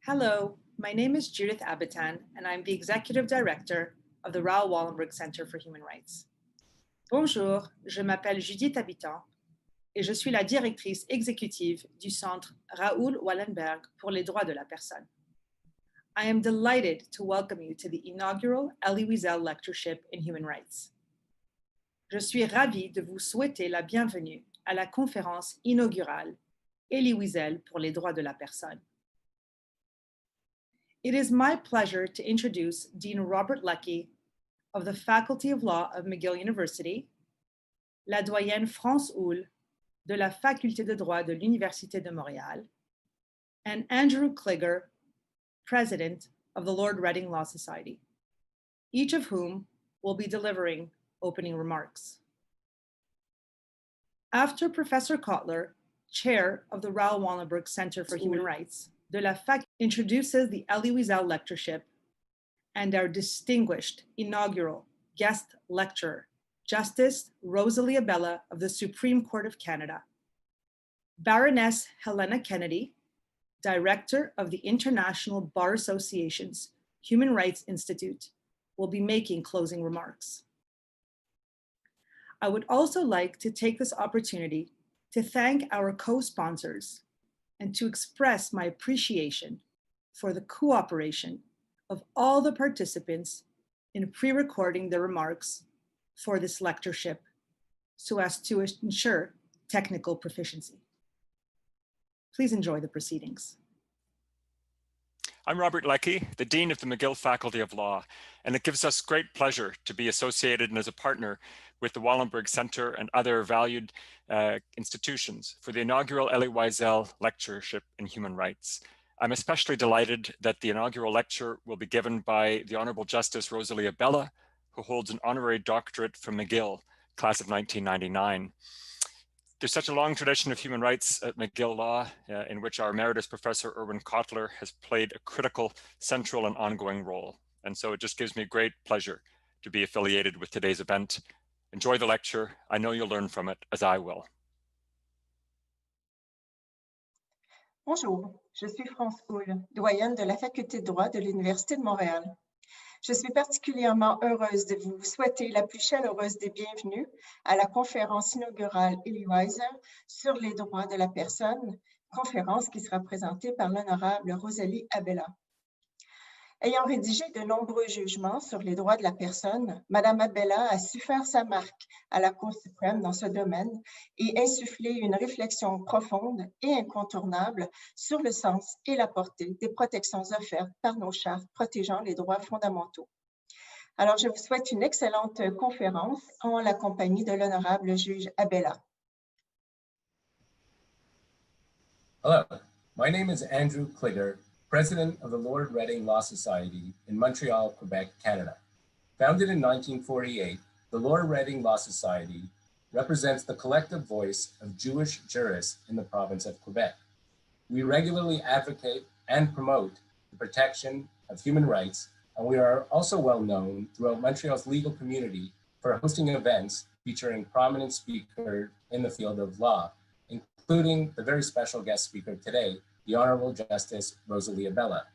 Hello, my name is Judith Abitan, and I'm the Executive Director of the Raoul Wallenberg Center for Human Rights. Bonjour, je m'appelle Judith Abitan et je suis la directrice exécutive du Centre Raoul Wallenberg pour les droits de la personne. I am delighted to welcome you to the Inaugural Elie Wiesel Lectureship in Human Rights. Je suis ravie de vous souhaiter la bienvenue à la conférence inaugurale Elie Wiesel pour les droits de la personne. It is my pleasure to introduce Dean Robert Leckie of the Faculty of Law of McGill University, la doyenne France Houle de la Faculté de droit de l'Université de Montréal, and Andrew Kliger, President of the Lord Reading Law Society, each of whom will be delivering opening remarks. After Professor Cotler, Chair of the Raoul Wallenberg Center for Human Rights, de la Fac introduces the Elie Wiesel Lectureship and our distinguished inaugural guest lecturer, Justice Rosalie Abella of the Supreme Court of Canada, Baroness Helena Kennedy, Director of the International Bar Association's Human Rights Institute, will be making closing remarks. I would also like to take this opportunity to thank our co-sponsors and to express my appreciation for the cooperation of all the participants in pre-recording their remarks for this lectureship so as to ensure technical proficiency. Please enjoy the proceedings. I'm Robert Leckie, the Dean of the McGill Faculty of Law, and it gives us great pleasure to be associated and as a partner with the Wallenberg Center and other valued institutions for the inaugural Elie Wiesel Lectureship in Human Rights. I'm especially delighted that the inaugural lecture will be given by the Honourable Justice Rosalie Abella, who holds an honorary doctorate from McGill, class of 1999. There's such a long tradition of human rights at McGill Law, in which our emeritus professor Irwin Cotler has played a critical, central, and ongoing role. And so it just gives me great pleasure to be affiliated with today's event. Enjoy the lecture. I know you'll learn from it, as I will. Bonjour, je suis France Houle, doyenne de la Faculté de droit de l'Université de Montréal. Je suis particulièrement heureuse de vous souhaiter la plus chaleureuse des bienvenues à la conférence inaugurale Elie Wiesel sur les droits de la personne, conférence qui sera présentée par l'Honorable Rosalie Abella. Ayant rédigé de nombreux jugements sur les droits de la personne, Madame Abella a su faire sa marque à la Cour suprême dans ce domaine et insuffler une réflexion profonde et incontournable sur le sens et la portée des protections offertes par nos chartes protégeant les droits fondamentaux. Alors, je vous souhaite une excellente conférence en la compagnie de l'honorable juge Abella. Hello, my name is Andrew Kliger, President of the Lord Reading Law Society in Montreal, Quebec, Canada. Founded in 1948, the Lord Reading Law Society represents the collective voice of Jewish jurists in the province of Quebec. We regularly advocate and promote the protection of human rights, and we are also well known throughout Montreal's legal community for hosting events featuring prominent speakers in the field of law, including the very special guest speaker today, the Honourable Justice Rosalie Abella.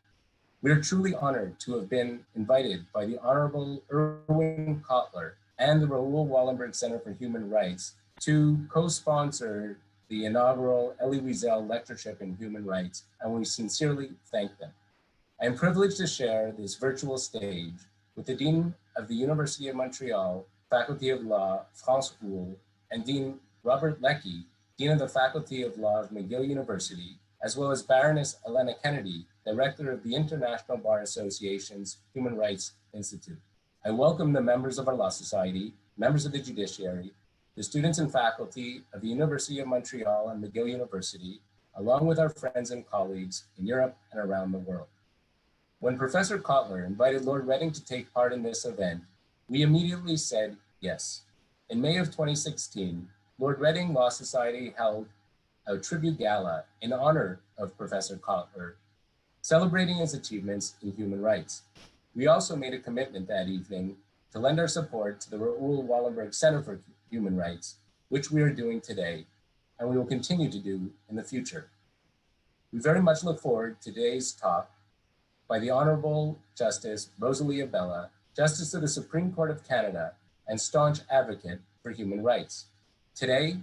We are truly honored to have been invited by the Honourable Irwin Cotler and the Raoul Wallenberg Center for Human Rights to co-sponsor the inaugural Elie Wiesel Lectureship in Human Rights, and we sincerely thank them. I am privileged to share this virtual stage with the Dean of the University of Montreal, Faculty of Law, France Houle, and Dean Robert Leckie, Dean of the Faculty of Law of McGill University, as well as Baroness Helena Kennedy, Director of the International Bar Association's Human Rights Institute. I welcome the members of our Law Society, members of the judiciary, the students and faculty of the University of Montreal and McGill University, along with our friends and colleagues in Europe and around the world. When Professor Cotler invited Lord Reading to take part in this event, we immediately said yes. In May of 2016, Lord Reading Law Society held a tribute gala in honor of Professor Cotler, celebrating his achievements in human rights. We also made a commitment that evening to lend our support to the Raoul Wallenberg Center for Human Rights, which we are doing today, and we will continue to do in the future. We very much look forward to today's talk by the Honourable Justice Rosalie Abella, Justice of the Supreme Court of Canada and staunch advocate for human rights. Today,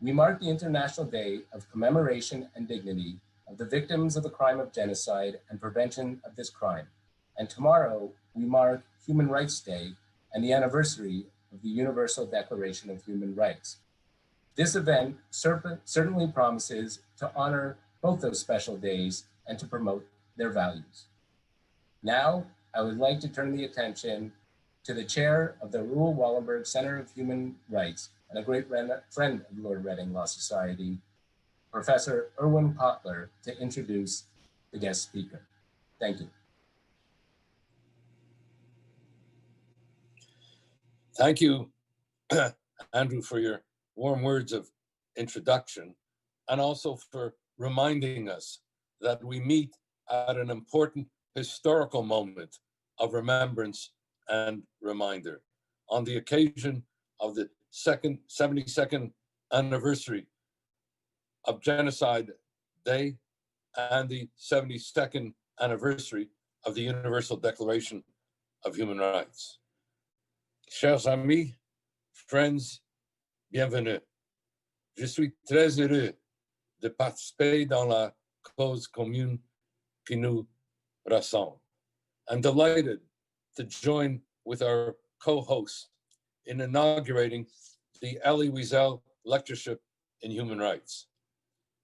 we mark the International Day of Commemoration and Dignity of the victims of the crime of genocide and prevention of this crime. And tomorrow, we mark Human Rights Day and the anniversary of the Universal Declaration of Human Rights. This event certainly promises to honor both those special days and to promote their values. Now, I would like to turn the attention to the chair of the Raoul Wallenberg Center of Human Rights and a great friend of Lord Reading Law Society, Professor Irwin Cotler, to introduce the guest speaker. Thank you. Thank you, Andrew, for your warm words of introduction, and also for reminding us that we meet at an important historical moment of remembrance and reminder on the occasion of the 72nd anniversary of Genocide Day and the 72nd anniversary of the Universal Declaration of Human Rights. Chers amis, friends, bienvenue. Je suis très heureux de participer dans la cause commune qui nous rassemble. I'm delighted to join with our co-hosts in inaugurating the Elie Wiesel Lectureship in Human Rights,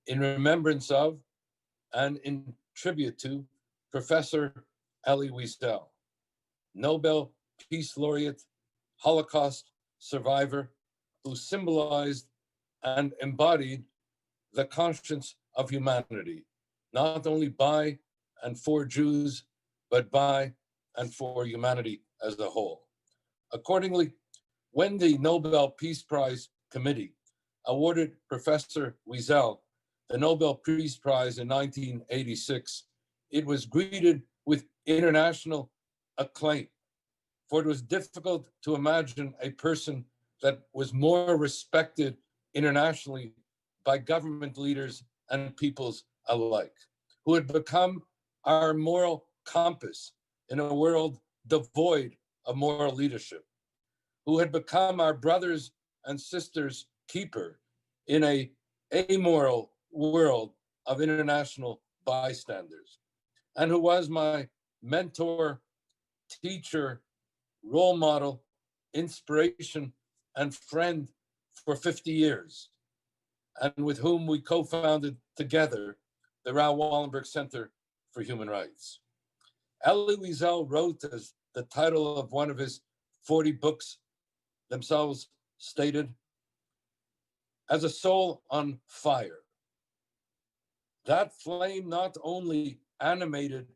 in remembrance of and in tribute to Professor Elie Wiesel, Nobel Peace Laureate, Holocaust survivor, who symbolized and embodied the conscience of humanity, not only by and for Jews, but by and for humanity as a whole. Accordingly, when the Nobel Peace Prize Committee awarded Professor Wiesel the Nobel Peace Prize in 1986, it was greeted with international acclaim, for it was difficult to imagine a person that was more respected internationally by government leaders and peoples alike, who had become our moral compass in a world devoid of moral leadership, who had become our brothers and sisters' keeper in an amoral world of international bystanders, and who was my mentor, teacher, role model, inspiration, and friend for 50 years, and with whom we co-founded together the Raoul Wallenberg Center for Human Rights. Elie Wiesel wrote, as the title of one of his 40 books themselves stated, as a soul on fire. That flame not only animated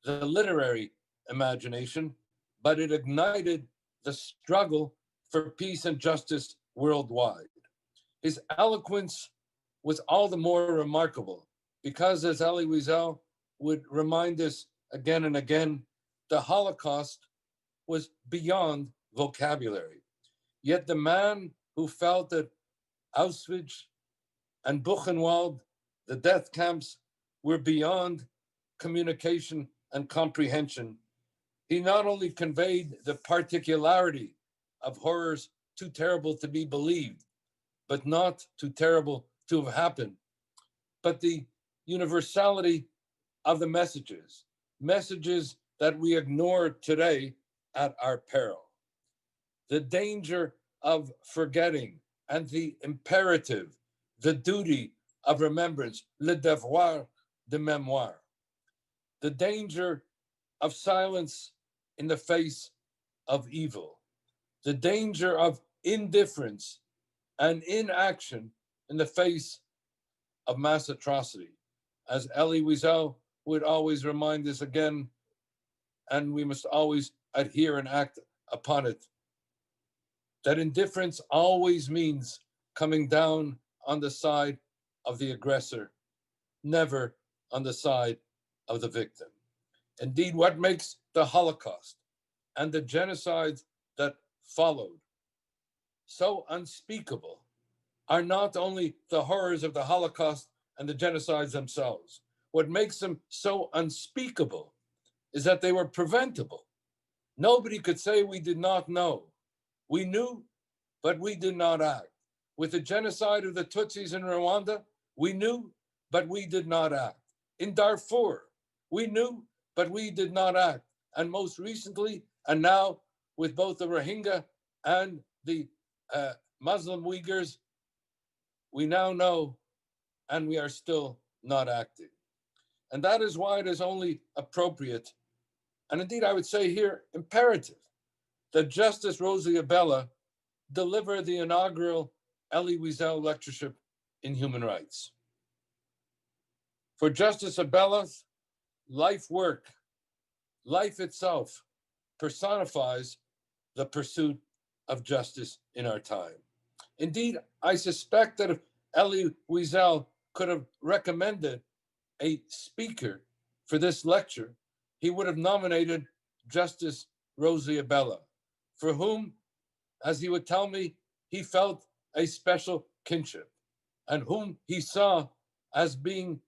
the literary imagination, but it ignited the struggle for peace and justice worldwide. His eloquence was all the more remarkable because, as Elie Wiesel would remind us again and again, the Holocaust was beyond vocabulary. Yet the man who felt that Auschwitz and Buchenwald, the death camps, were beyond communication and comprehension, he not only conveyed the particularity of horrors too terrible to be believed, but not too terrible to have happened, but the universality of the messages that we ignore today at our peril. The danger of forgetting and the imperative, the duty of remembrance, le devoir de mémoire. The danger of silence in the face of evil. The danger of indifference and inaction in the face of mass atrocity. As Elie Wiesel would always remind us again, and we must always adhere and act upon it, that indifference always means coming down on the side of the aggressor, never on the side of the victim. Indeed, what makes the Holocaust and the genocides that followed so unspeakable are not only the horrors of the Holocaust and the genocides themselves. What makes them so unspeakable is that they were preventable. Nobody could say we did not know. We knew, but we did not act. With the genocide of the Tutsis in Rwanda, we knew, but we did not act. In Darfur, we knew, but we did not act. And most recently, and now with both the Rohingya and the Muslim Uyghurs, we now know, and we are still not acting. And that is why it is only appropriate, and indeed I would say here, imperative, that Justice Rosalie Abella deliver the inaugural Elie Wiesel Lectureship in Human Rights. For Justice Abella's life work, life itself, personifies the pursuit of justice in our time. Indeed, I suspect that if Elie Wiesel could have recommended a speaker for this lecture, he would have nominated Justice Rosalie Abella, for whom, as he would tell me, he felt a special kinship, and whom he saw as being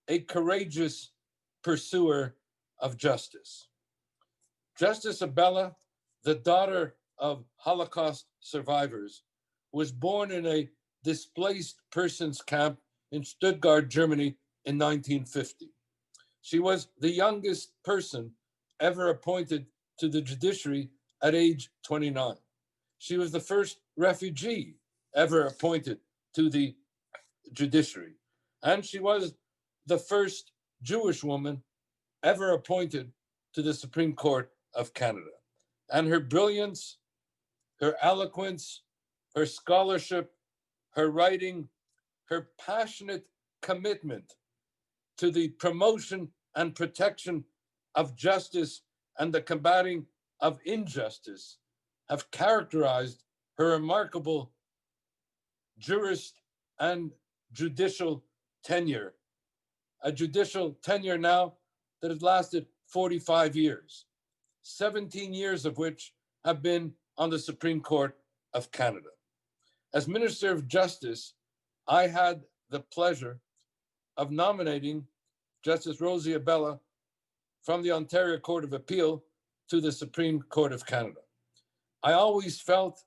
a courageous pursuer of justice. Justice Abella, the daughter of Holocaust survivors, was born in a displaced persons camp in Stuttgart, Germany in 1950. She was the youngest person ever appointed to the judiciary at age 29. She was the first refugee ever appointed to the judiciary. And she was the first Jewish woman ever appointed to the Supreme Court of Canada. And her brilliance, her eloquence, her scholarship, her writing, her passionate commitment to the promotion and protection of justice and the combating of injustice have characterized her remarkable jurist and judicial tenure, a judicial tenure now that has lasted 45 years, 17 years of which have been on the Supreme Court of Canada. As Minister of Justice, I had the pleasure of nominating Justice Rosalie Abella from the Ontario Court of Appeal to the Supreme Court of Canada. I always felt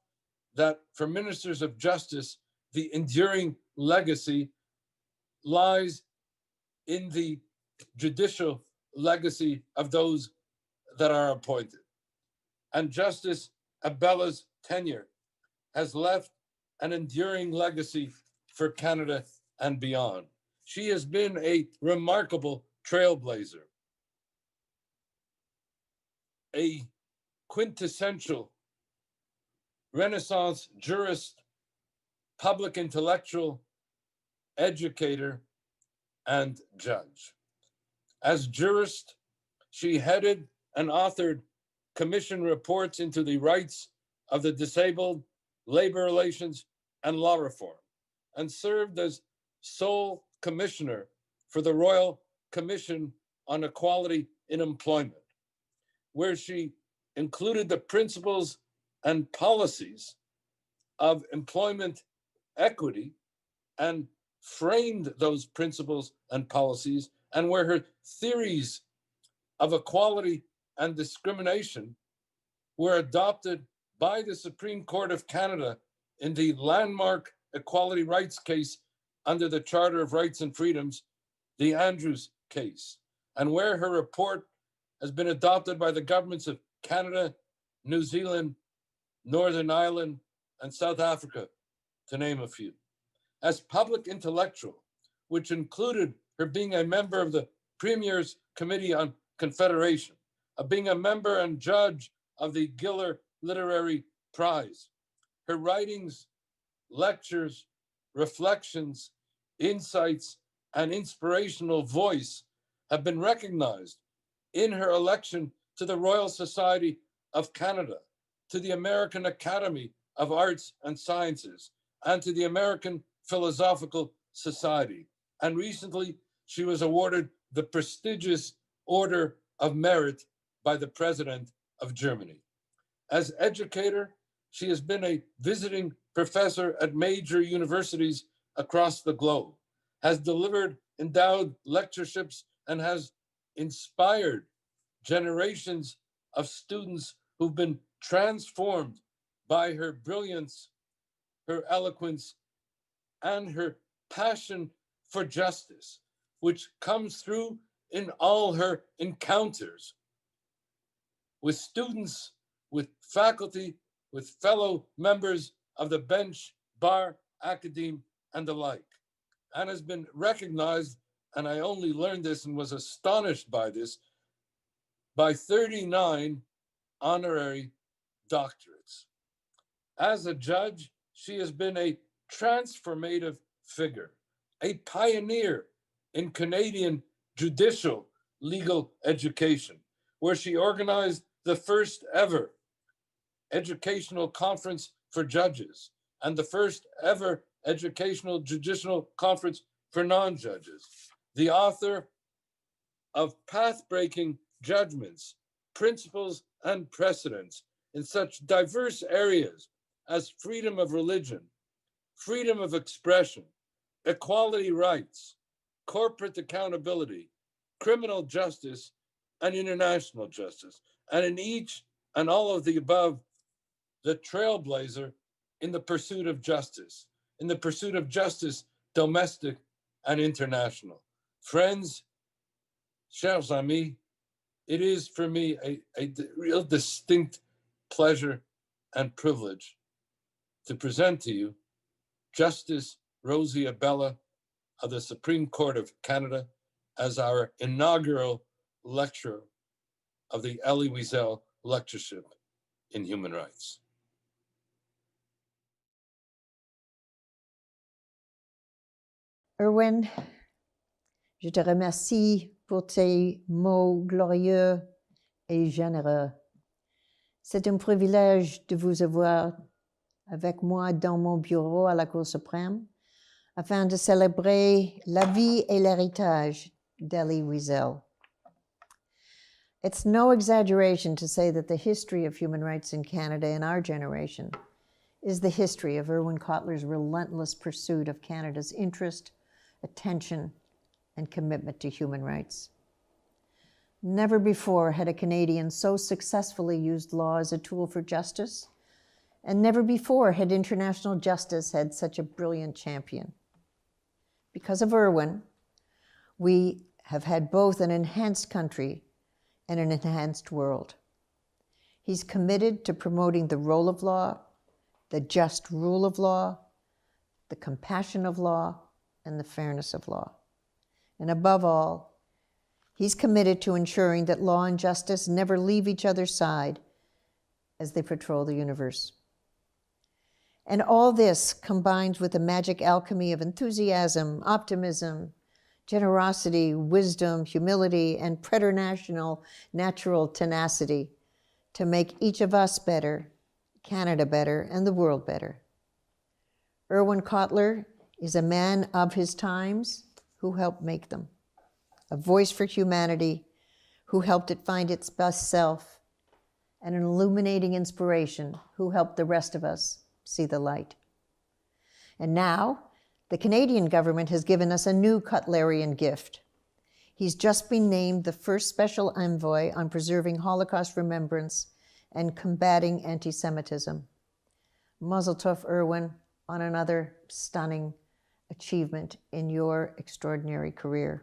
that for ministers of justice, the enduring legacy lies in the judicial legacy of those that are appointed. And Justice Abella's tenure has left an enduring legacy for Canada and beyond. She has been a remarkable trailblazer, a quintessential Renaissance jurist, public intellectual, educator, and judge. As jurist, she headed and authored commission reports into the rights of the disabled, labor relations, and law reform, and served as sole commissioner for the Royal Commission on Equality in Employment, where she included the principles and policies of employment equity and framed those principles and policies, and where her theories of equality and discrimination were adopted by the Supreme Court of Canada in the landmark equality rights case under the Charter of Rights and Freedoms, the Andrews case, and where her report has been adopted by the governments of Canada, New Zealand, Northern Ireland, and South Africa, to name a few. As public intellectual, which included her being a member of the Premier's Committee on Confederation, of being a member and judge of the Giller Literary Prize. Her writings, lectures, reflections, insights, and inspirational voice have been recognized in her election to the Royal Society of Canada, to the American Academy of Arts and Sciences, and to the American Philosophical Society. And recently, she was awarded the prestigious Order of Merit by the President of Germany. As educator, she has been a visiting professor at major universities across the globe, has delivered endowed lectureships, and has inspired generations of students who've been transformed by her brilliance, her eloquence, and her passion for justice, which comes through in all her encounters with students, with faculty, with fellow members of the bench, bar, academe, and the like, and has been recognized, and I only learned this and was astonished by this, by 39 honorary doctorates. As a judge, she has been a transformative figure, a pioneer in Canadian judicial legal education, where she organized the first ever educational conference for judges and the first ever educational judicial conference for non-judges. The author of path-breaking judgments, principles, and precedents in such diverse areas as freedom of religion, freedom of expression, equality rights, corporate accountability, criminal justice, and international justice. And in each and all of the above, the trailblazer in the pursuit of justice, domestic and international. Friends, chers amis, it is for me a real distinct pleasure and privilege to present to you Justice Rosalie Abella of the Supreme Court of Canada as our inaugural lecturer of the Elie Wiesel Lectureship in Human Rights. Irwin, je te remercie pour tes mots glorieux et généreux. C'est un privilège de vous avoir avec moi dans mon bureau à la Cour suprême afin de célébrer la vie et l'héritage d'Elie Wiesel. It's no exaggeration to say that the history of human rights in Canada in our generation is the history of Irwin Cotler's relentless pursuit of Canada's interest, attention, and commitment to human rights. Never before had a Canadian so successfully used law as a tool for justice, and never before had international justice had such a brilliant champion. Because of Irwin, we have had both an enhanced country and an enhanced world. He's committed to promoting the role of law, the just rule of law, the compassion of law, and the fairness of law. And above all, he's committed to ensuring that law and justice never leave each other's side as they patrol the universe. And all this combines with the magic alchemy of enthusiasm, optimism, generosity, wisdom, humility, and preternational natural tenacity to make each of us better, Canada better, and the world better. Irwin Cotler is a man of his times who helped make them, a voice for humanity who helped it find its best self, and an illuminating inspiration who helped the rest of us see the light. And now, the Canadian government has given us a new Cotlerian gift. He's just been named the first special envoy on preserving Holocaust remembrance and combating anti-Semitism. Mazel tov, Irwin, on another stunning achievement in your extraordinary career.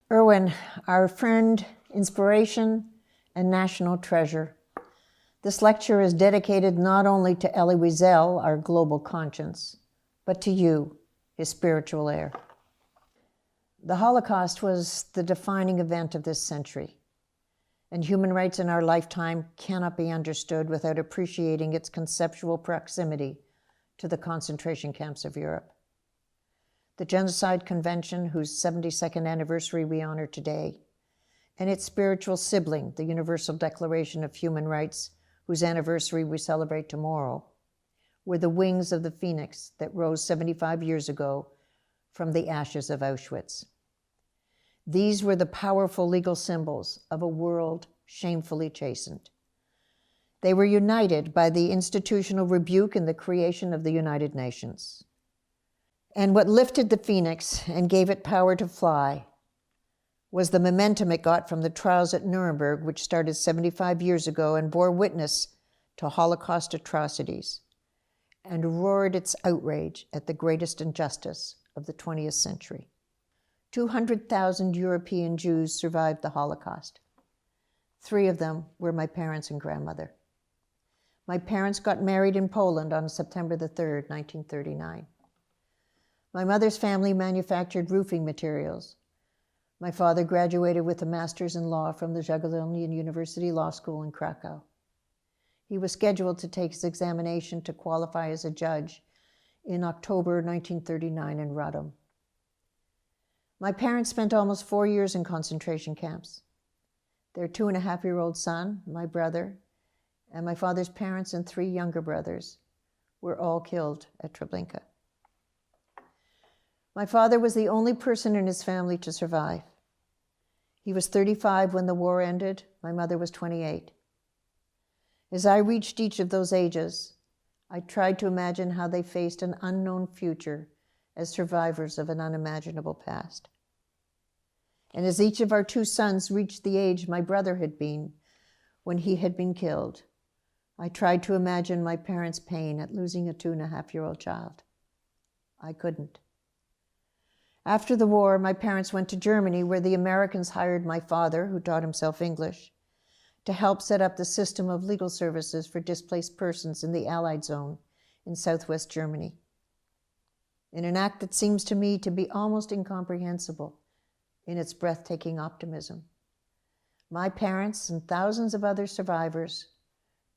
Irwin, our friend, inspiration, and national treasure, this lecture is dedicated not only to Elie Wiesel, our global conscience, but to you, his spiritual heir. The Holocaust was the defining event of this century, and human rights in our lifetime cannot be understood without appreciating its conceptual proximity to the concentration camps of Europe. The Genocide Convention, whose 72nd anniversary we honor today, and its spiritual sibling, the Universal Declaration of Human Rights, whose anniversary we celebrate tomorrow, were the wings of the phoenix that rose 75 years ago from the ashes of Auschwitz. These were the powerful legal symbols of a world shamefully chastened. They were united by the institutional rebuke and the creation of the United Nations. And what lifted the phoenix and gave it power to fly was the momentum it got from the trials at Nuremberg, which started 75 years ago and bore witness to Holocaust atrocities and roared its outrage at the greatest injustice of the 20th century. 200,000 European Jews survived the Holocaust. 3 of them were my parents and grandmother. My parents got married in Poland on September the 3rd, 1939. My mother's family manufactured roofing materials. My father graduated with a master's in law from the Jagiellonian University Law School in Krakow. He was scheduled to take his examination to qualify as a judge in October 1939 in Radom. My parents spent almost 4 years in concentration camps. Their 2.5-year-old son, my brother, and my father's parents and 3 younger brothers were all killed at Treblinka. My father was the only person in his family to survive. He was 35 when the war ended. My mother was 28. As I reached each of those ages, I tried to imagine how they faced an unknown future as survivors of an unimaginable past. And as each of our 2 sons reached the age my brother had been when he had been killed, I tried to imagine my parents' pain at losing a 2.5-year-old child. I couldn't. After the war, my parents went to Germany, where the Americans hired my father, who taught himself English, to help set up the system of legal services for displaced persons in the Allied zone in southwest Germany. In an act that seems to me to be almost incomprehensible in its breathtaking optimism, my parents and thousands of other survivors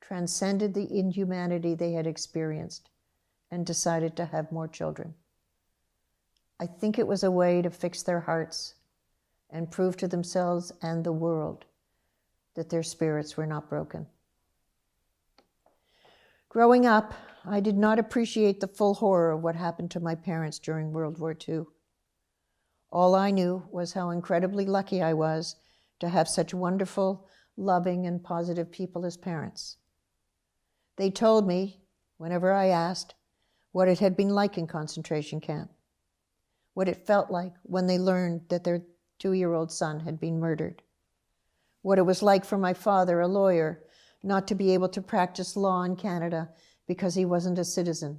transcended the inhumanity they had experienced and decided to have more children. I think it was a way to fix their hearts and prove to themselves and the world that their spirits were not broken. Growing up, I did not appreciate the full horror of what happened to my parents during World War II. All I knew was how incredibly lucky I was to have such wonderful, loving, and positive people as parents. They told me, whenever I asked, what it had been like in concentration camp, what it felt like when they learned that their 2-year-old son had been murdered, what it was like for my father, a lawyer, not to be able to practice law in Canada because he wasn't a citizen,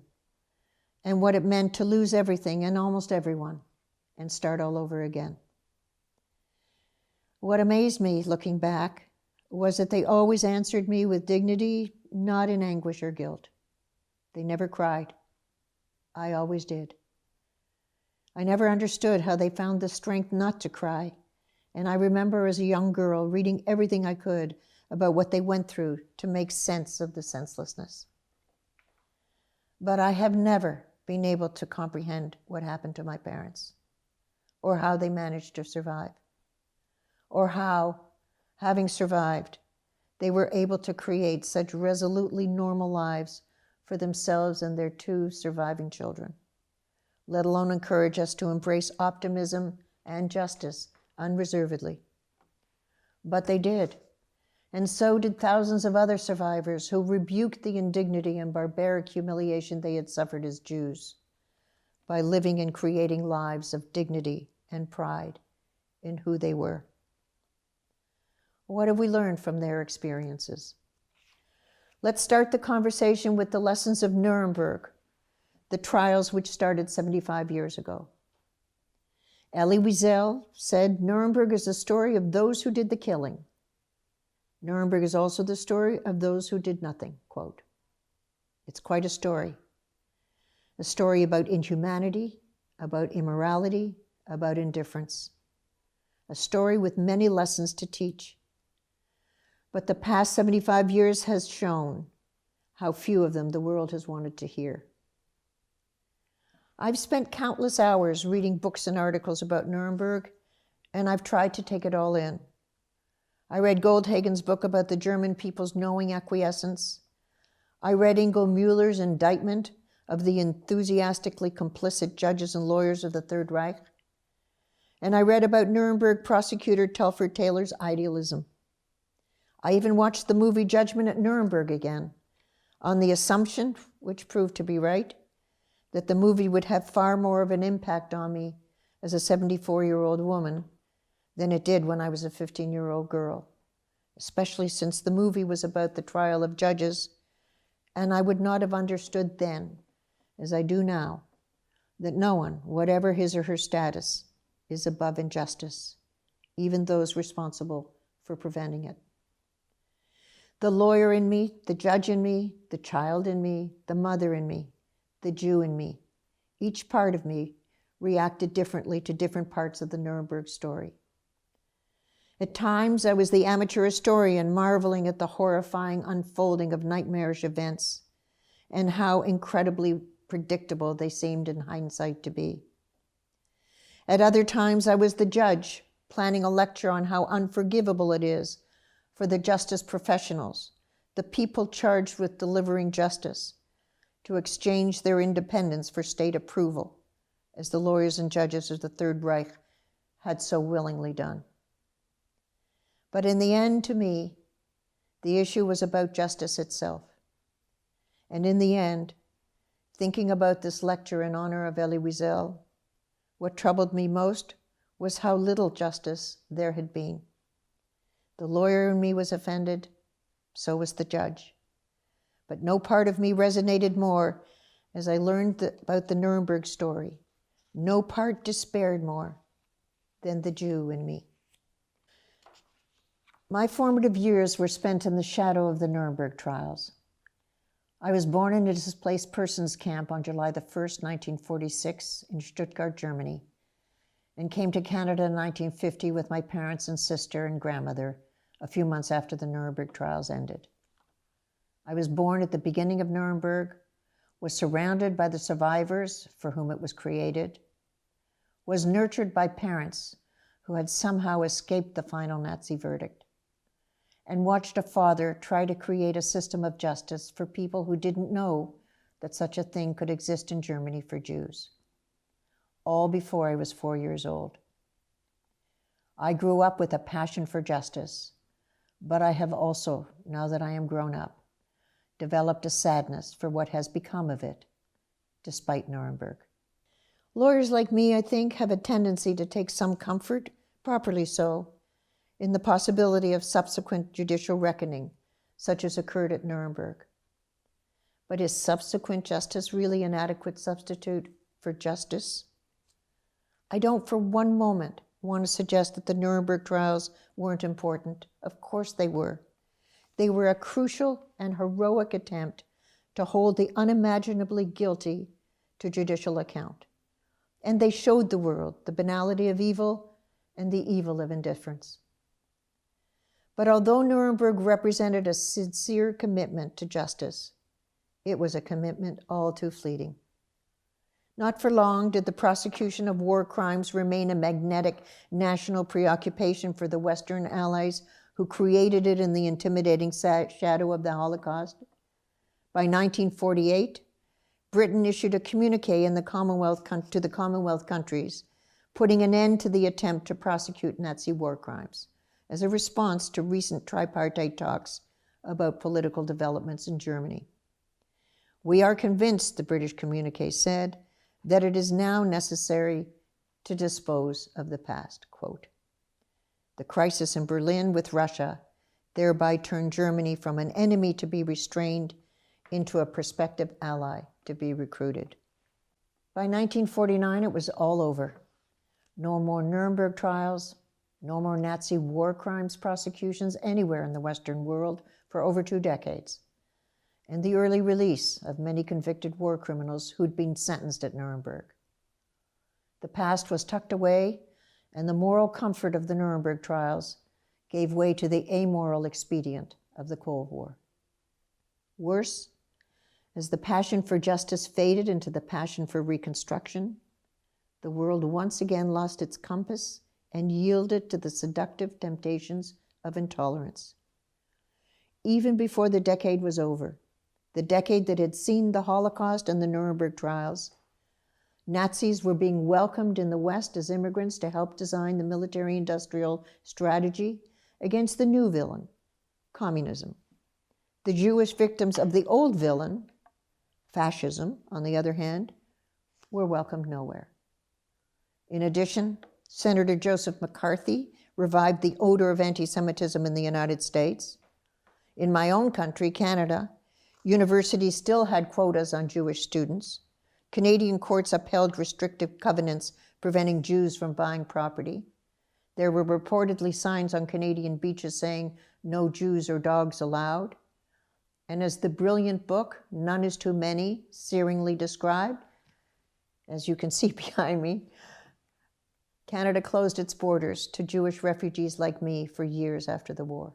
and what it meant to lose everything and almost everyone and start all over again. What amazed me, looking back, was that they always answered me with dignity, not in anguish or guilt. They never cried. I always did. I never understood how they found the strength not to cry, and I remember as a young girl reading everything I could about what they went through to make sense of the senselessness. But I have never been able to comprehend what happened to my parents, or how they managed to survive, or how, having survived, they were able to create such resolutely normal lives for themselves and their 2 surviving children, let alone encourage us to embrace optimism and justice unreservedly. But they did, and so did thousands of other survivors who rebuked the indignity and barbaric humiliation they had suffered as Jews by living and creating lives of dignity and pride in who they were. What have we learned from their experiences? Let's start the conversation with the lessons of Nuremberg, the trials which started 75 years ago. Elie Wiesel said, "Nuremberg is the story of those who did the killing. Nuremberg is also the story of those who did nothing," quote. It's quite a story about inhumanity, about immorality, about indifference, a story with many lessons to teach. But the past 75 years has shown how few of them the world has wanted to hear. I've spent countless hours reading books and articles about Nuremberg, and I've tried to take it all in. I read Goldhagen's book about the German people's knowing acquiescence. I read Ingo Mühller's indictment of the enthusiastically complicit judges and lawyers of the Third Reich. And I read about Nuremberg prosecutor Telford Taylor's idealism. I even watched the movie Judgment at Nuremberg again, on the assumption, which proved to be right, that the movie would have far more of an impact on me as a 74-year-old woman than it did when I was a 15-year-old girl, especially since the movie was about the trial of judges, and I would not have understood then, as I do now, that no one, whatever his or her status, is above injustice, even those responsible for preventing it. The lawyer in me, the judge in me, the child in me, the mother in me, the Jew in me, each part of me reacted differently to different parts of the Nuremberg story. At times, I was the amateur historian marveling at the horrifying unfolding of nightmarish events and how incredibly predictable they seemed in hindsight to be. At other times, I was the judge planning a lecture on how unforgivable it is for the justice professionals, the people charged with delivering justice, to exchange their independence for state approval, as the lawyers and judges of the Third Reich had so willingly done. But in the end, to me, the issue was about justice itself. And in the end, thinking about this lecture in honor of Elie Wiesel, what troubled me most was how little justice there had been. The lawyer in me was offended, so was the judge. But no part of me resonated more as I learned about the Nuremberg story. No part despaired more than the Jew in me. My formative years were spent in the shadow of the Nuremberg trials. I was born in a displaced persons camp on July the 1st, 1946, in Stuttgart, Germany, and came to Canada in 1950 with my parents and sister and grandmother a few months after the Nuremberg trials ended. I was born at the beginning of Nuremberg, was surrounded by the survivors for whom it was created, was nurtured by parents who had somehow escaped the final Nazi verdict, and watched a father try to create a system of justice for people who didn't know that such a thing could exist in Germany for Jews. All before I was 4 years old. I grew up with a passion for justice, but I have also, now that I am grown up, developed a sadness for what has become of it, despite Nuremberg. Lawyers like me, I think, have a tendency to take some comfort, properly so, in the possibility of subsequent judicial reckoning, such as occurred at Nuremberg. But is subsequent justice really an adequate substitute for justice? I don't for one moment want to suggest that the Nuremberg trials weren't important. Of course they were. They were a crucial and heroic attempt to hold the unimaginably guilty to judicial account. And they showed the world the banality of evil and the evil of indifference. But although Nuremberg represented a sincere commitment to justice, it was a commitment all too fleeting. Not for long did the prosecution of war crimes remain a magnetic national preoccupation for the Western Allies who created it in the intimidating shadow of the Holocaust. By 1948, Britain issued a communique in the to the Commonwealth countries, putting an end to the attempt to prosecute Nazi war crimes as a response to recent tripartite talks about political developments in Germany. We are convinced, the British communique said, that it is now necessary to dispose of the past, quote. The crisis in Berlin with Russia thereby turned Germany from an enemy to be restrained into a prospective ally to be recruited. By 1949, it was all over. No more Nuremberg trials, no more Nazi war crimes prosecutions anywhere in the Western world for over 2 decades, and the early release of many convicted war criminals who'd been sentenced at Nuremberg. The past was tucked away, and the moral comfort of the Nuremberg trials gave way to the amoral expedient of the Cold War. Worse, as the passion for justice faded into the passion for reconstruction, the world once again lost its compass and yielded to the seductive temptations of intolerance. Even before the decade was over, the decade that had seen the Holocaust and the Nuremberg trials, Nazis were being welcomed in the West as immigrants to help design the military-industrial strategy against the new villain, communism. The Jewish victims of the old villain, fascism, on the other hand, were welcomed nowhere. In addition, Senator Joseph McCarthy revived the odor of anti-Semitism in the United States. In my own country, Canada, universities still had quotas on Jewish students. Canadian courts upheld restrictive covenants preventing Jews from buying property. There were reportedly signs on Canadian beaches saying, "No Jews or dogs allowed." And as the brilliant book, None is Too Many, searingly described, as you can see behind me, Canada closed its borders to Jewish refugees like me for years after the war.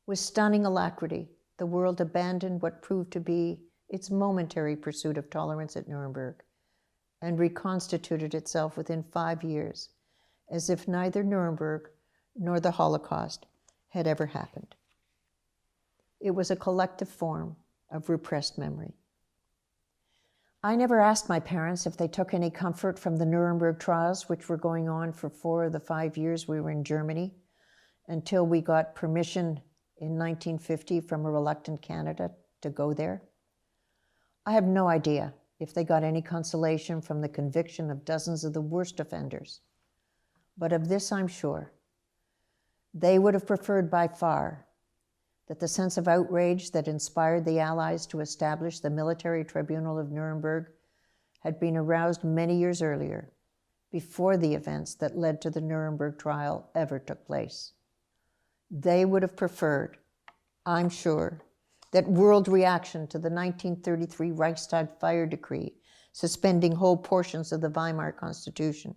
With stunning alacrity, the world abandoned what proved to be its momentary pursuit of tolerance at Nuremberg and reconstituted itself within 5 years, as if neither Nuremberg nor the Holocaust had ever happened. It was a collective form of repressed memory. I never asked my parents if they took any comfort from the Nuremberg trials, which were going on for 4 of the 5 years we were in Germany, until we got permission in 1950 from a reluctant Canada to go there. I have no idea if they got any consolation from the conviction of dozens of the worst offenders. But of this I'm sure. They would have preferred by far that the sense of outrage that inspired the Allies to establish the military tribunal of Nuremberg had been aroused many years earlier, before the events that led to the Nuremberg trial ever took place. They would have preferred, I'm sure, that world reaction to the 1933 Reichstag fire decree, suspending whole portions of the Weimar Constitution,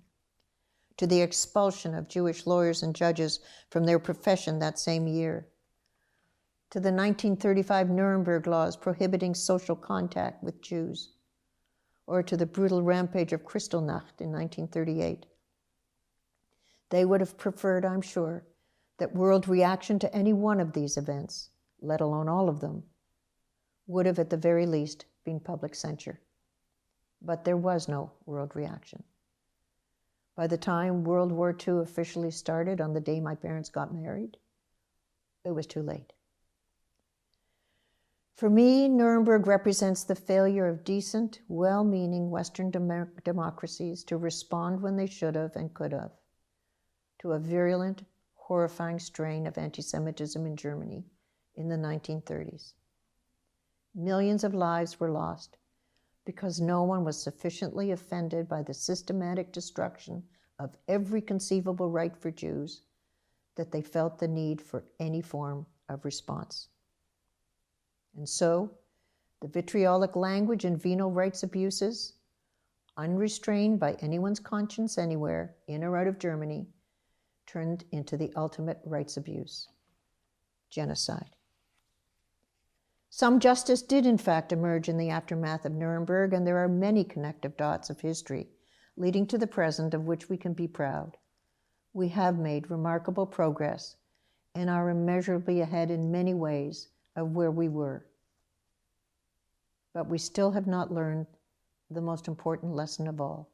to the expulsion of Jewish lawyers and judges from their profession that same year, to the 1935 Nuremberg laws prohibiting social contact with Jews, or to the brutal rampage of Kristallnacht in 1938. They would have preferred, I'm sure, that world reaction to any one of these events, let alone all of them, would have at the very least been public censure. But there was no world reaction. By the time World War II officially started on the day my parents got married, it was too late. For me, Nuremberg represents the failure of decent, well-meaning Western democracies to respond when they should have and could have to a virulent, horrifying strain of anti-Semitism in Germany in the 1930s. Millions of lives were lost because no one was sufficiently offended by the systematic destruction of every conceivable right for Jews that they felt the need for any form of response. And so, the vitriolic language and venal rights abuses, unrestrained by anyone's conscience anywhere, in or out of Germany, turned into the ultimate rights abuse, genocide. Some justice did in fact emerge in the aftermath of Nuremberg, and there are many connective dots of history leading to the present of which we can be proud. We have made remarkable progress and are immeasurably ahead in many ways of where we were. But we still have not learned the most important lesson of all: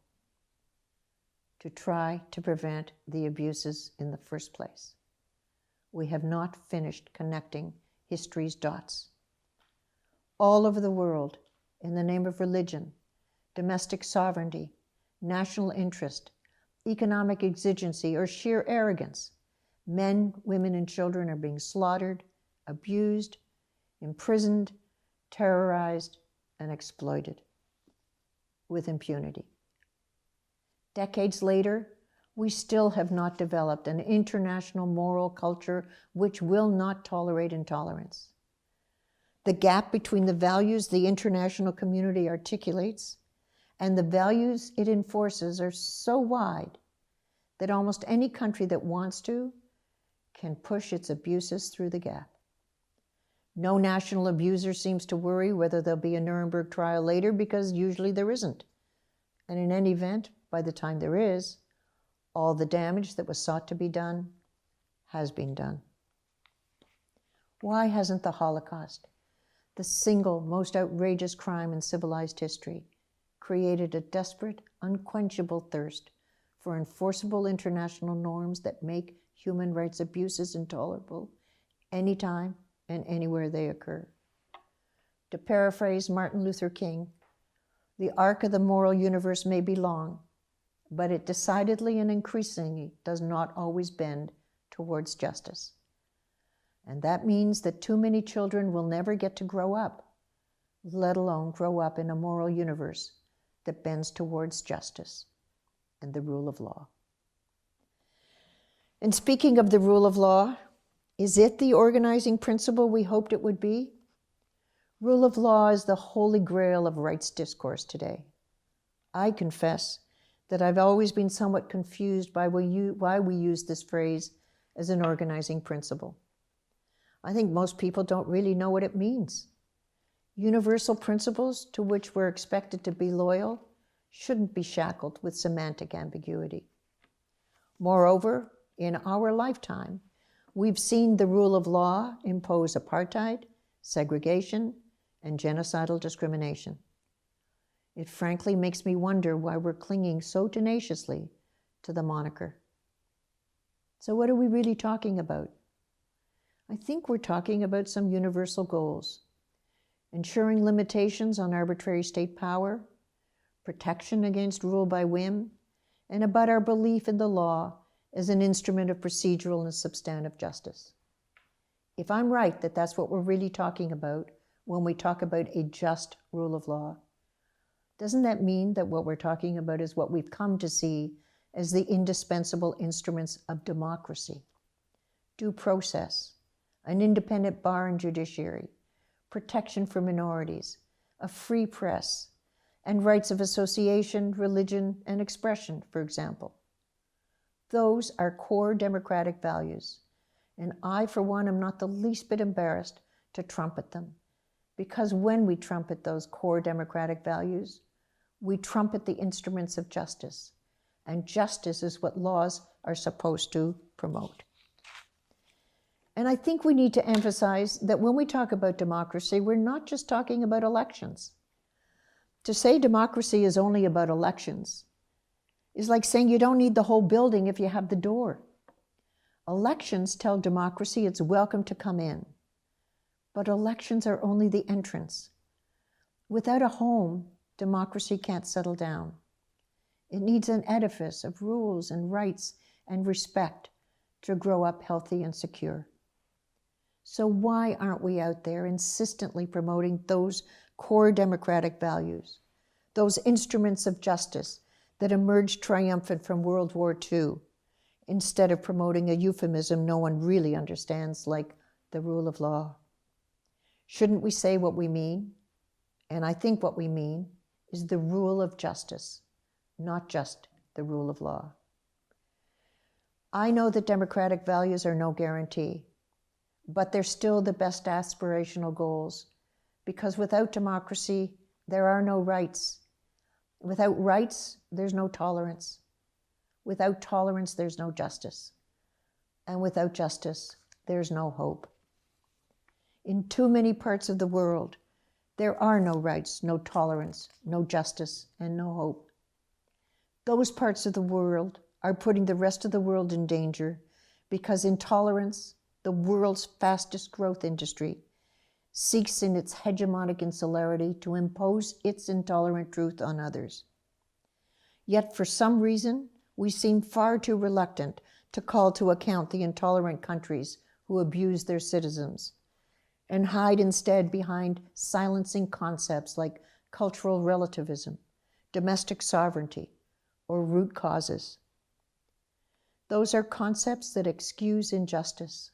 to try to prevent the abuses in the first place. We have not finished connecting history's dots. All over the world, in the name of religion, domestic sovereignty, national interest, economic exigency, or sheer arrogance, men, women, and children are being slaughtered, abused, imprisoned, terrorized, and exploited with impunity. Decades later, we still have not developed an international moral culture which will not tolerate intolerance. The gap between the values the international community articulates and the values it enforces are so wide that almost any country that wants to can push its abuses through the gap. No national abuser seems to worry whether there'll be a Nuremberg trial later, because usually there isn't. And in any event, by the time there is, all the damage that was sought to be done has been done. Why hasn't the Holocaust, the single most outrageous crime in civilized history, created a desperate, unquenchable thirst for enforceable international norms that make human rights abuses intolerable anytime and anywhere they occur? To paraphrase Martin Luther King, the arc of the moral universe may be long, but it decidedly and increasingly does not always bend towards justice. And that means that too many children will never get to grow up, let alone grow up in a moral universe that bends towards justice and the rule of law. And speaking of the rule of law, is it the organizing principle we hoped it would be? Rule of law is the holy grail of rights discourse today. I confess that I've always been somewhat confused by why we use this phrase as an organizing principle. I think most people don't really know what it means. Universal principles to which we're expected to be loyal shouldn't be shackled with semantic ambiguity. Moreover, in our lifetime, we've seen the rule of law impose apartheid, segregation, and genocidal discrimination. It frankly makes me wonder why we're clinging so tenaciously to the moniker. So what are we really talking about? I think we're talking about some universal goals: ensuring limitations on arbitrary state power, protection against rule by whim, and about our belief in the law as an instrument of procedural and substantive justice. If I'm right that that's what we're really talking about when we talk about a just rule of law, doesn't that mean that what we're talking about is what we've come to see as the indispensable instruments of democracy? Due process, an independent bar and judiciary, protection for minorities, a free press, and rights of association, religion, and expression, for example. Those are core democratic values, and I, for one, am not the least bit embarrassed to trumpet them, because when we trumpet those core democratic values, we trumpet the instruments of justice, and justice is what laws are supposed to promote. And I think we need to emphasize that when we talk about democracy, we're not just talking about elections. To say democracy is only about elections is like saying you don't need the whole building if you have the door. Elections tell democracy it's welcome to come in, but elections are only the entrance. Without a home, democracy can't settle down. It needs an edifice of rules and rights and respect to grow up healthy and secure. So why aren't we out there insistently promoting those core democratic values, those instruments of justice that emerged triumphant from World War II, instead of promoting a euphemism no one really understands, like the rule of law? Shouldn't we say what we mean? And I think what we mean is the rule of justice, not just the rule of law. I know that democratic values are no guarantee, but they're still the best aspirational goals, because without democracy, there are no rights. Without rights, there's no tolerance. Without tolerance, there's no justice. And without justice, there's no hope. In too many parts of the world, there are no rights, no tolerance, no justice, and no hope. Those parts of the world are putting the rest of the world in danger because intolerance, the world's fastest growth industry, seeks in its hegemonic insularity to impose its intolerant truth on others. Yet for some reason, we seem far too reluctant to call to account the intolerant countries who abuse their citizens, and hide instead behind silencing concepts like cultural relativism, domestic sovereignty, or root causes. Those are concepts that excuse injustice.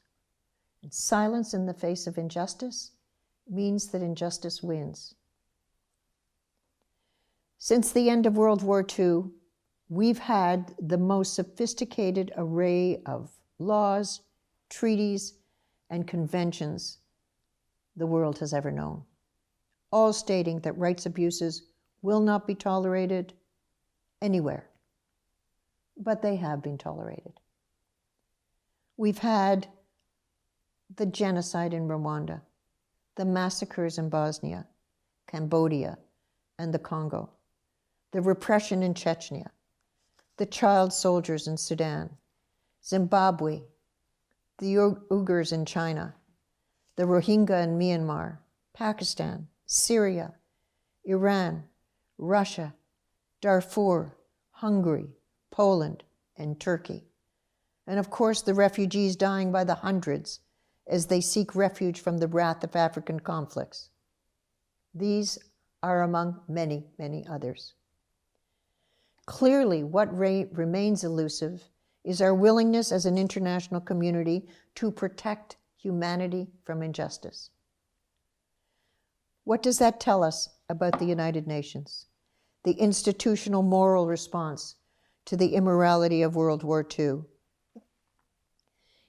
And silence in the face of injustice means that injustice wins. Since the end of World War II, we've had the most sophisticated array of laws, treaties, and conventions the world has ever known, all stating that rights abuses will not be tolerated anywhere. But they have been tolerated. We've had the genocide in Rwanda, the massacres in Bosnia, Cambodia, and the Congo, the repression in Chechnya, the child soldiers in Sudan, Zimbabwe, the Uyghurs in China, the Rohingya in Myanmar, Pakistan, Syria, Iran, Russia, Darfur, Hungary, Poland, and Turkey. And of course, the refugees dying by the hundreds as they seek refuge from the wrath of African conflicts. These are among many, many others. Clearly, what remains elusive is our willingness as an international community to protect humanity from injustice. What does that tell us about the United Nations, the institutional moral response to the immorality of World War II?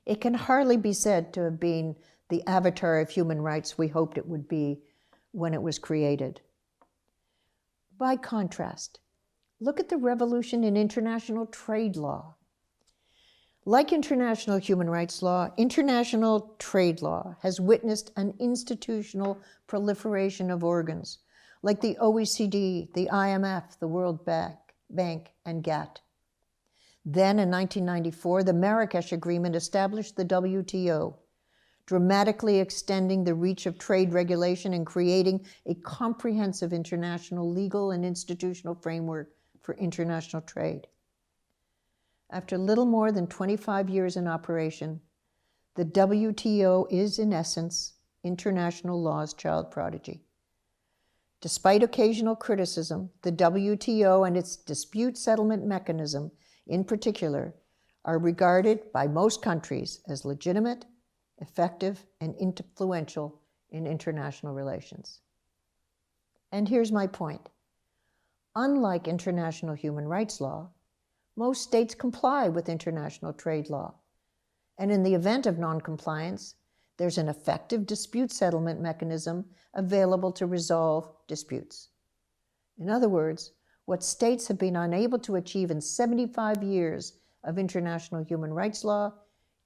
It can hardly be said to have been the avatar of human rights we hoped it would be when it was created. By contrast, look at the revolution in international trade law. Like international human rights law, international trade law has witnessed an institutional proliferation of organs like the OECD, the IMF, the World Bank, and GATT. Then in 1994, the Marrakesh Agreement established the WTO, dramatically extending the reach of trade regulation and creating a comprehensive international legal and institutional framework for international trade. After little more than 25 years in operation, the WTO is, in essence, international law's child prodigy. Despite occasional criticism, the WTO and its dispute settlement mechanism, in particular, are regarded by most countries as legitimate, effective, and influential in international relations. And here's my point. Unlike international human rights law, most states comply with international trade law. And in the event of non-compliance, there's an effective dispute settlement mechanism available to resolve disputes. In other words, what states have been unable to achieve in 75 years of international human rights law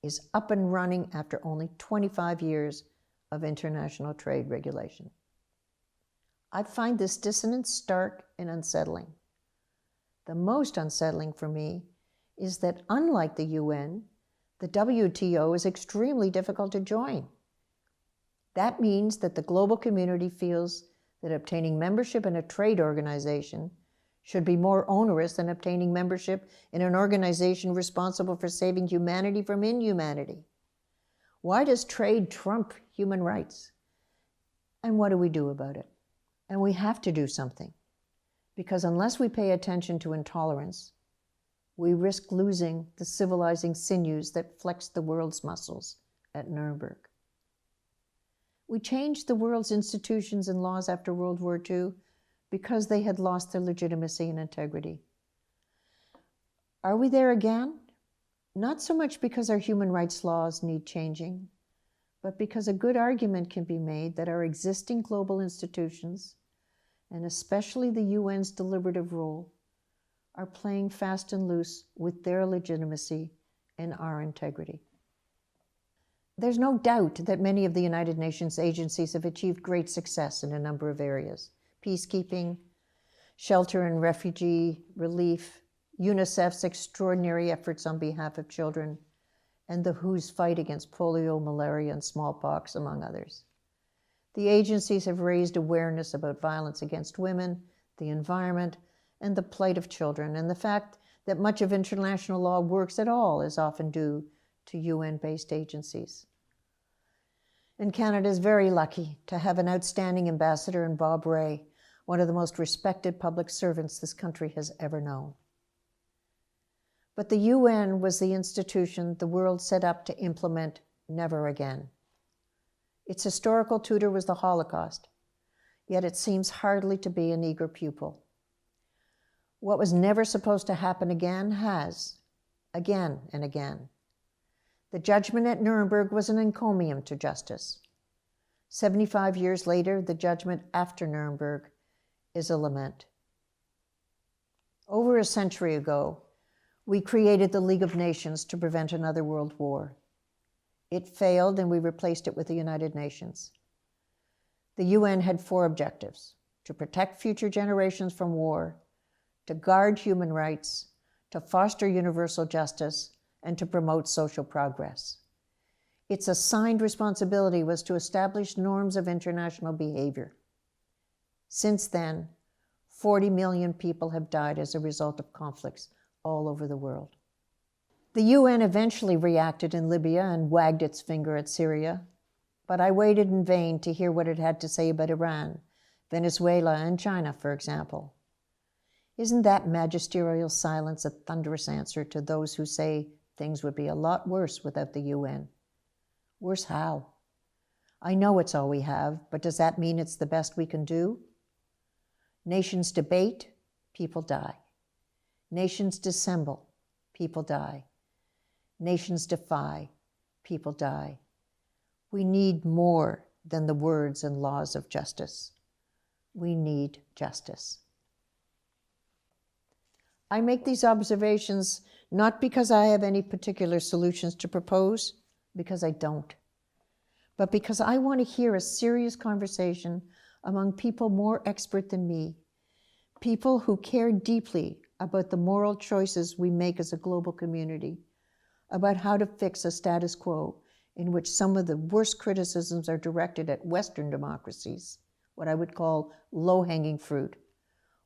is up and running after only 25 years of international trade regulation. I find this dissonance stark and unsettling. The most unsettling for me is that, unlike the UN, the WTO is extremely difficult to join. That means that the global community feels that obtaining membership in a trade organization should be more onerous than obtaining membership in an organization responsible for saving humanity from inhumanity. Why does trade trump human rights? And what do we do about it? And we have to do something. Because unless we pay attention to intolerance, we risk losing the civilizing sinews that flexed the world's muscles at Nuremberg. We changed the world's institutions and laws after World War II because they had lost their legitimacy and integrity. Are we there again? Not so much because our human rights laws need changing, but because a good argument can be made that our existing global institutions, and especially the UN's deliberative role, are playing fast and loose with their legitimacy and our integrity. There's no doubt that many of the United Nations agencies have achieved great success in a number of areas: peacekeeping, shelter and refugee relief, UNICEF's extraordinary efforts on behalf of children, and the WHO's fight against polio, malaria, and smallpox, among others. The agencies have raised awareness about violence against women, the environment, and the plight of children, and the fact that much of international law works at all is often due to UN-based agencies. And Canada is very lucky to have an outstanding ambassador in Bob Rae, one of the most respected public servants this country has ever known. But the UN was the institution the world set up to implement never again. Its historical tutor was the Holocaust, yet it seems hardly to be an eager pupil. What was never supposed to happen again has, again and again. The judgment at Nuremberg was an encomium to justice. 75 years later, the judgment after Nuremberg is a lament. Over a century ago, we created the League of Nations to prevent another world war. It failed, and we replaced it with the United Nations. The UN had 4 objectives: to protect future generations from war, to guard human rights, to foster universal justice, and to promote social progress. Its assigned responsibility was to establish norms of international behavior. Since then, 40 million people have died as a result of conflicts all over the world. The UN eventually reacted in Libya and wagged its finger at Syria, but I waited in vain to hear what it had to say about Iran, Venezuela, and China, for example. Isn't that magisterial silence a thunderous answer to those who say things would be a lot worse without the UN? Worse how? I know it's all we have, but does that mean it's the best we can do? Nations debate, people die. Nations dissemble, people die. Nations defy, people die. We need more than the words and laws of justice. We need justice. I make these observations not because I have any particular solutions to propose, because I don't, but because I want to hear a serious conversation among people more expert than me, people who care deeply about the moral choices we make as a global community, about how to fix a status quo in which some of the worst criticisms are directed at Western democracies, what I would call low-hanging fruit,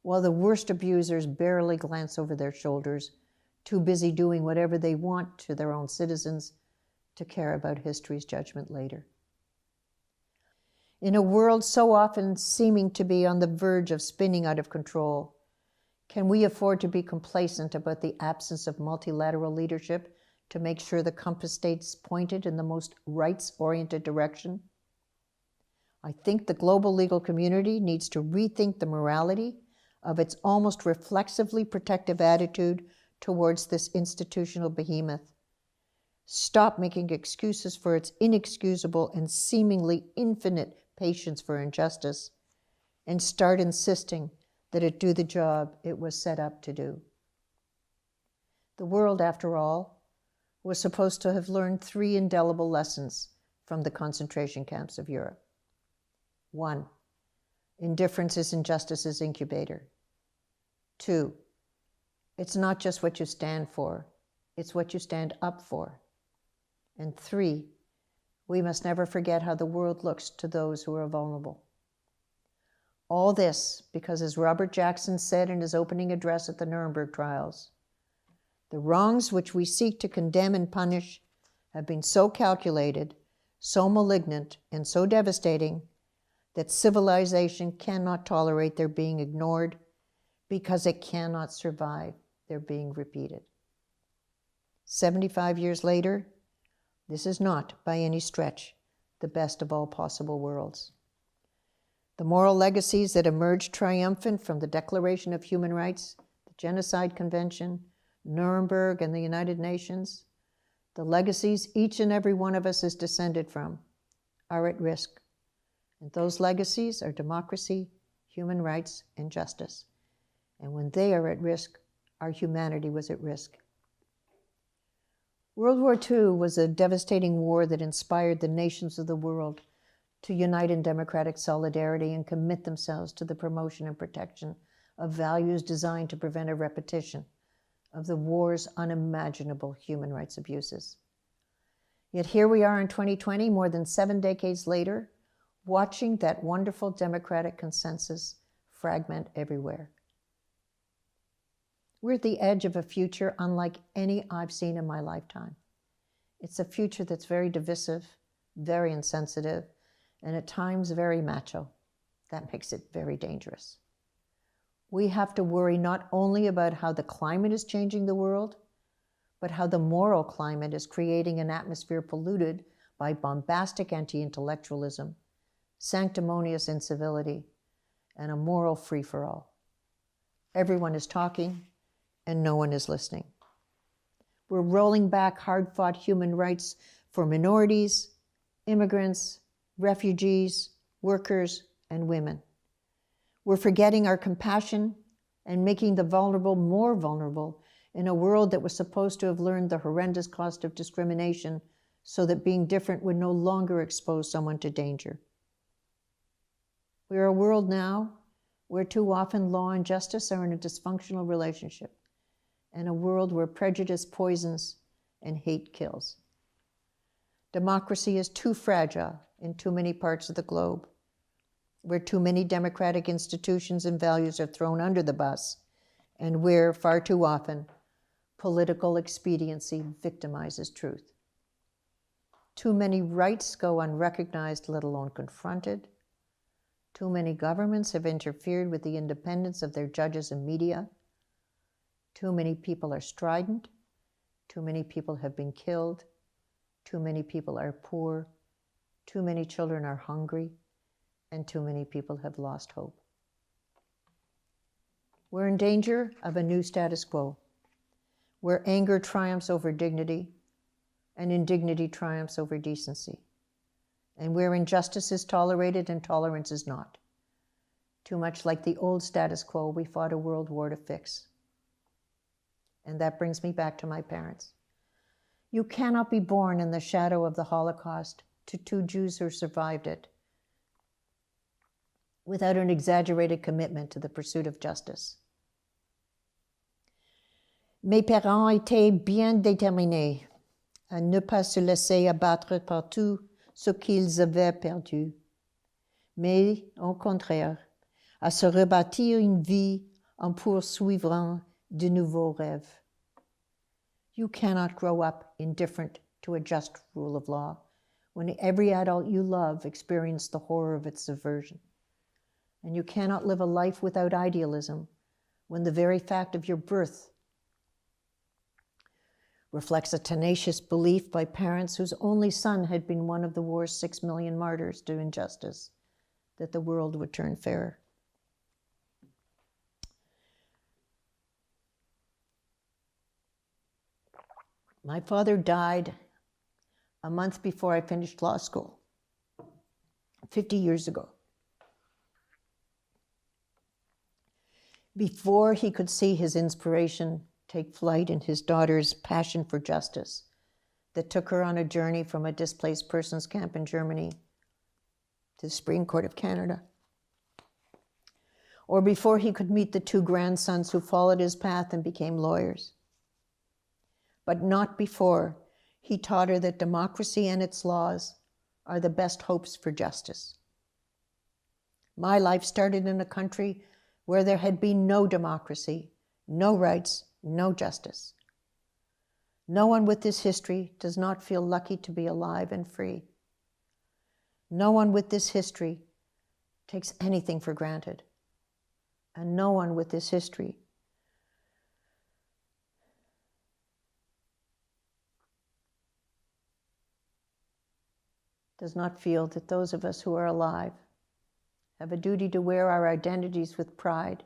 while the worst abusers barely glance over their shoulders, too busy doing whatever they want to their own citizens to care about history's judgment later. In a world so often seeming to be on the verge of spinning out of control, can we afford to be complacent about the absence of multilateral leadership to make sure the compass stays pointed in the most rights-oriented direction? I think the global legal community needs to rethink the morality of its almost reflexively protective attitude towards this institutional behemoth. Stop making excuses for its inexcusable and seemingly infinite patience for injustice, and start insisting that it do the job it was set up to do. The world, after all, was supposed to have learned 3 indelible lessons from the concentration camps of Europe. 1, indifference is injustice's incubator. 2, it's not just what you stand for, it's what you stand up for. And 3, we must never forget how the world looks to those who are vulnerable. All this because, as Robert Jackson said in his opening address at the Nuremberg trials, the wrongs which we seek to condemn and punish have been so calculated, so malignant, and so devastating that civilization cannot tolerate their being ignored because it cannot survive their being repeated. 75 years later, this is not, by any stretch, the best of all possible worlds. The moral legacies that emerged triumphant from the Declaration of Human Rights, the Genocide Convention, Nuremberg, and the United Nations, the legacies each and every one of us is descended from, are at risk. And those legacies are democracy, human rights, and justice. And when they are at risk, our humanity was at risk. World War II was a devastating war that inspired the nations of the world to unite in democratic solidarity and commit themselves to the promotion and protection of values designed to prevent a repetition of the war's unimaginable human rights abuses. Yet here we are in 2020, more than 7 decades later, watching that wonderful democratic consensus fragment everywhere. We're at the edge of a future unlike any I've seen in my lifetime. It's a future that's very divisive, very insensitive, and at times very macho. That makes it very dangerous. We have to worry not only about how the climate is changing the world, but how the moral climate is creating an atmosphere polluted by bombastic anti-intellectualism, sanctimonious incivility, and a moral free-for-all. Everyone is talking, and no one is listening. We're rolling back hard-fought human rights for minorities, immigrants, refugees, workers, and women. We're forgetting our compassion and making the vulnerable more vulnerable in a world that was supposed to have learned the horrendous cost of discrimination so that being different would no longer expose someone to danger. We're a world now where too often law and justice are in a dysfunctional relationship, and a world where prejudice poisons and hate kills. Democracy is too fragile in too many parts of the globe, where too many democratic institutions and values are thrown under the bus, and where, far too often, Political expediency victimizes truth. Too many rights go unrecognized, let alone confronted. Too many governments have interfered with the independence of their judges and media. Too many people are strident. Too many people have been killed. Too many people are poor. Too many children are hungry. And too many people have lost hope. We're in danger of a new status quo, where anger triumphs over dignity and indignity triumphs over decency, and where injustice is tolerated and tolerance is not. Too much like the old status quo we fought a world war to fix. And that brings me back to my parents. You cannot be born in the shadow of the Holocaust to two Jews who survived it without an exaggerated commitment to the pursuit of justice. Mes parents étaient bien déterminés à ne pas se laisser abattre par tout ce qu'ils avaient perdu, mais au contraire, à se rebâtir une vie en poursuivant de nouveaux rêves. You cannot grow up indifferent to a just rule of law when every adult you love experienced the horror of its subversion. And you cannot live a life without idealism when the very fact of your birth reflects a tenacious belief by parents whose only son had been one of the war's 6 million martyrs to injustice, that the world would turn fairer. My father died a month before I finished law school, 50 years ago. Before he could see his inspiration take flight in his daughter's passion for justice that took her on a journey from a displaced persons camp in Germany to the Supreme Court of Canada. Or before he could meet the two grandsons who followed his path and became lawyers. But not before he taught her that democracy and its laws are the best hopes for justice. My life started in a country where there had been no democracy, no rights, no justice. No one with this history does not feel lucky to be alive and free. No one with this history takes anything for granted. And no one with this history does not feel that those of us who are alive have a duty to wear our identities with pride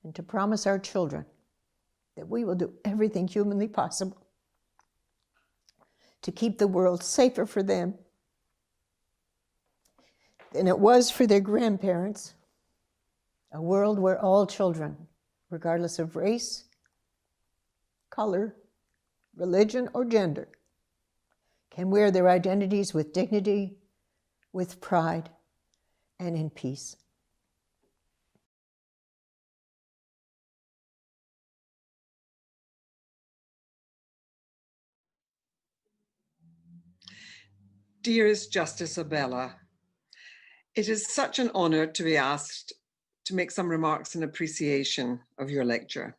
and to promise our children that we will do everything humanly possible to keep the world safer for them than it was for their grandparents, a world where all children, regardless of race, color, religion, or gender, can wear their identities with dignity, with pride, and in peace. Dearest Justice Abella, it is such an honor to be asked to make some remarks in appreciation of your lecture.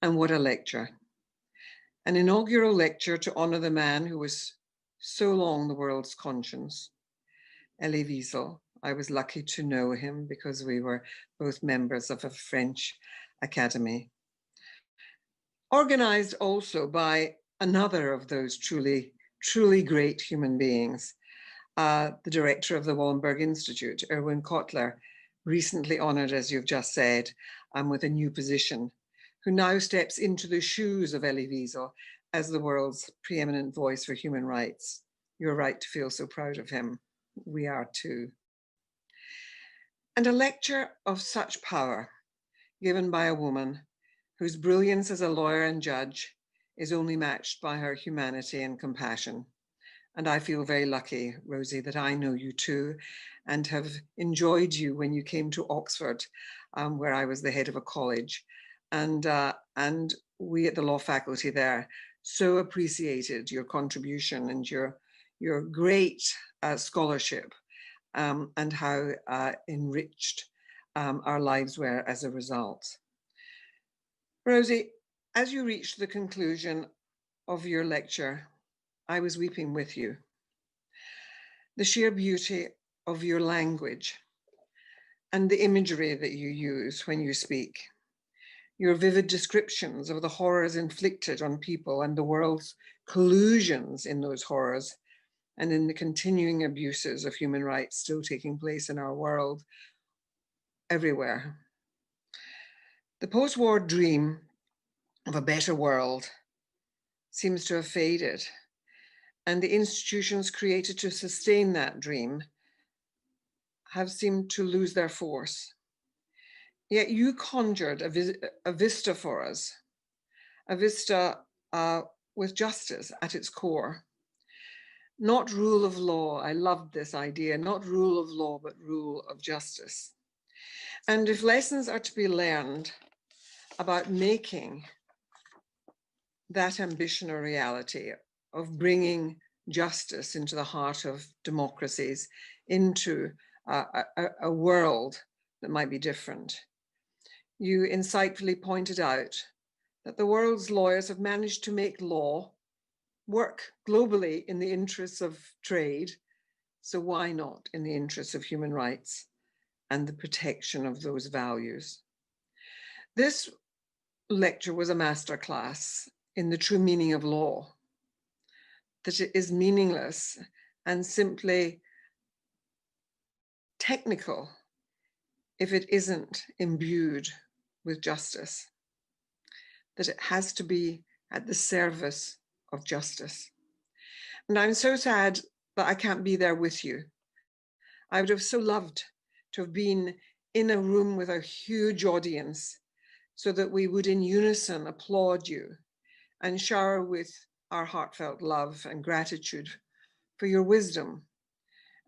And what a lecture. An inaugural lecture to honor the man who was so long the world's conscience, Elie Wiesel. I was lucky to know him because we were both members of a French academy. Organized also by another of those truly great human beings, the director of the Wallenberg Institute, Irwin Cotler, recently honored, as you've just said, with a new position, who now steps into the shoes of Elie Wiesel as the world's preeminent voice for human rights. You're right to feel so proud of him. We are too. And a lecture of such power given by a woman whose brilliance as a lawyer and judge is only matched by her humanity and compassion. And I feel very lucky, Rosie, that I know you too, and have enjoyed you when you came to Oxford, where I was the head of a college. And we at the law faculty there so appreciated your contribution and your great scholarship and how enriched our lives were as a result. Rosie, As you reached the conclusion of your lecture, I was weeping with you. The sheer beauty of your language and the imagery that you use when you speak, your vivid descriptions of the horrors inflicted on people and the world's collusions in those horrors and in the continuing abuses of human rights still taking place in our world everywhere. The post-war dream of a better world seems to have faded, and the institutions created to sustain that dream have seemed to lose their force. Yet you conjured a vista for us, a vista with justice at its core. Not rule of law, I loved this idea, not rule of law, but rule of justice. And if lessons are to be learned about making that ambition a reality, of bringing justice into the heart of democracies, into a world that might be different. You insightfully pointed out that the world's lawyers have managed to make law work globally in the interests of trade, so why not in the interests of human rights and the protection of those values? This lecture was a masterclass in the true meaning of law, that it is meaningless and simply technical if it isn't imbued with justice, that it has to be at the service of justice. And I'm so sad that I can't be there with you. I would have so loved to have been in a room with a huge audience so that we would in unison applaud you and shower with our heartfelt love and gratitude for your wisdom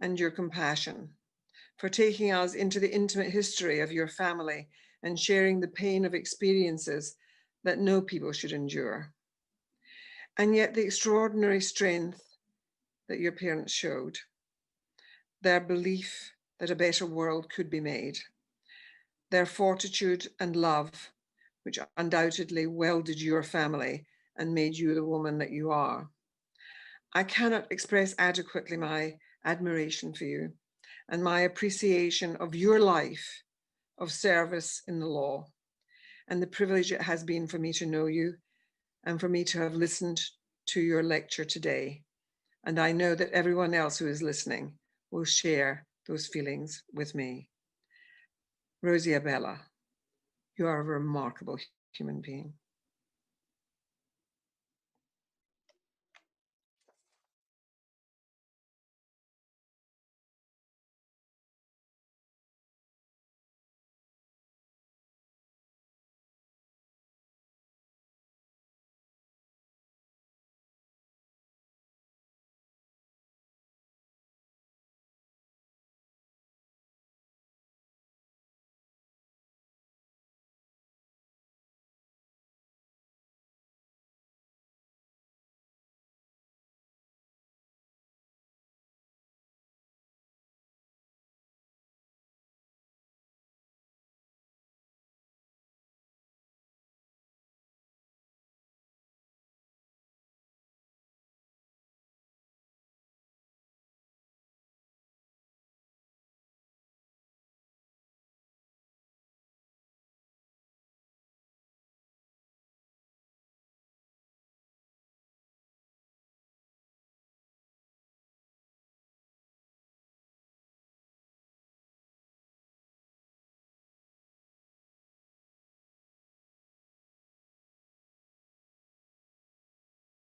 and your compassion, for taking us into the intimate history of your family and sharing the pain of experiences that no people should endure. And yet the extraordinary strength that your parents showed, their belief that a better world could be made, their fortitude and love, which undoubtedly welded your family and made you the woman that you are. I cannot express adequately my admiration for you and my appreciation of your life of service in the law and the privilege it has been for me to know you and for me to have listened to your lecture today. And I know that everyone else who is listening will share those feelings with me. Rosie Abella, you are a remarkable human being.